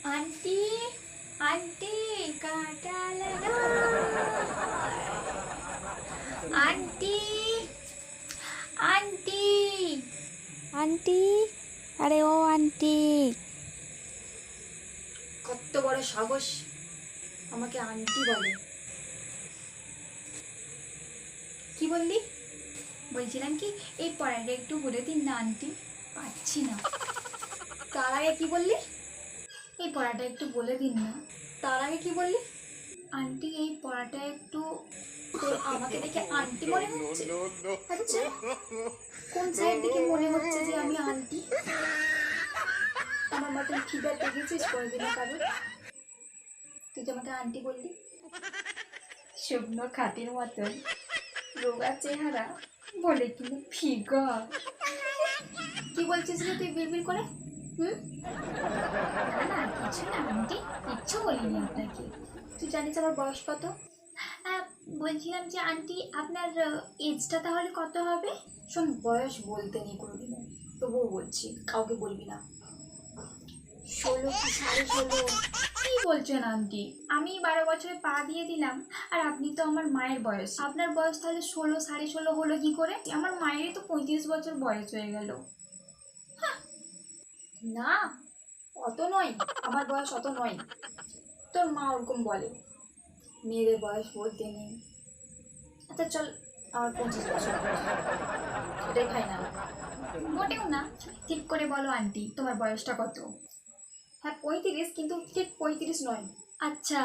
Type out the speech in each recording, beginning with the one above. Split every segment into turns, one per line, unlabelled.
Aunty aunty काटा लगा aunty aunty
aunty, আরে ও আন্টি,
কত বড় সাহস আমাকে আন্টি বলে। কি বললি? বলছিলাম কি এই পড়াটা একটু বলে দিন না আন্টি, পাচ্ছি না। তার আগে কি বললি? এই পড়াটা একটু বলে দিন না। তার আগে কি বললি? আন্টি এই পড়াটা একটু। তোর আমাকে দেখে আন্টি মনে হচ্ছে? আচ্ছা, কোন সাইড দিকে মনে হচ্ছে যে আমি আন্টি? আমার মতন ফিগার দেখেছিস কোনোদিনও কারো? তুই তো আমাকে আন্টি বললি। শুকনো খাতির মতন রোগা চেহারা বলে কিন্তু ফিগার। কি বলছিস রে তুই বিড়বিড় করে? না না কিছু না আন্টি, কিচ্ছু বলিনি আপনাকে। তুই জানিস আমার বয়স কত? বলছিলাম যে আন্টি আপনার এজটা তাহলে কত হবে? শোন, বয়স বলতে নেই কোনোদিনও, তবুও বলছি, কাউকে বলবি না। 16 কি 16.5? কি বলছেন আন্টি? আমি 12 বছরে পা দিয়ে দিলাম আর আপনি তো আমার মায়ের বয়স। আপনার বয়স তাহলে 16 16.5 হলো কি করে? আমার মায়েরই তো 35 বছর বয়স হয়ে গেল। না, অত নয়, আমার বয়স অত নয়। তোর মা ওরকম বলে, মেয়েদের বয়স বলতে নেই। আচ্ছা চল, আমার 25 বছর, এটাই ফাইনাল। মোটেও না, ঠিক করে বলো আন্টি তোমার বয়সটা কত? হ্যাঁ 35, কিন্তু ঠিক 35 নয়। আচ্ছা,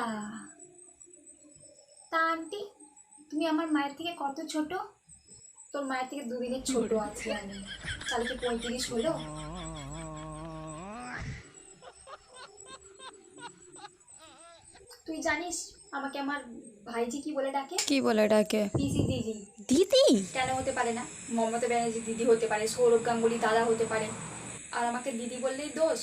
তা আন্টি তুমি আমার মায়ের থেকে কত ছোট? তোর মায়ের থেকে 2 দিনের ছোট আছি আমি, তাহলে কি 35 হলো? তুই জানিস আমাকে আমার ভাইজি কি বলে ডাকে?
কি বলে ডাকে?
পিসি দিদি।
দিদি?
কেন হতে পারে না? মমতা ব্যানার্জি দিদি হতে পারে, সৌরভ গাঙ্গুলি দাদা হতে পারে, আর আমাকে দিদি বললেই দোষ?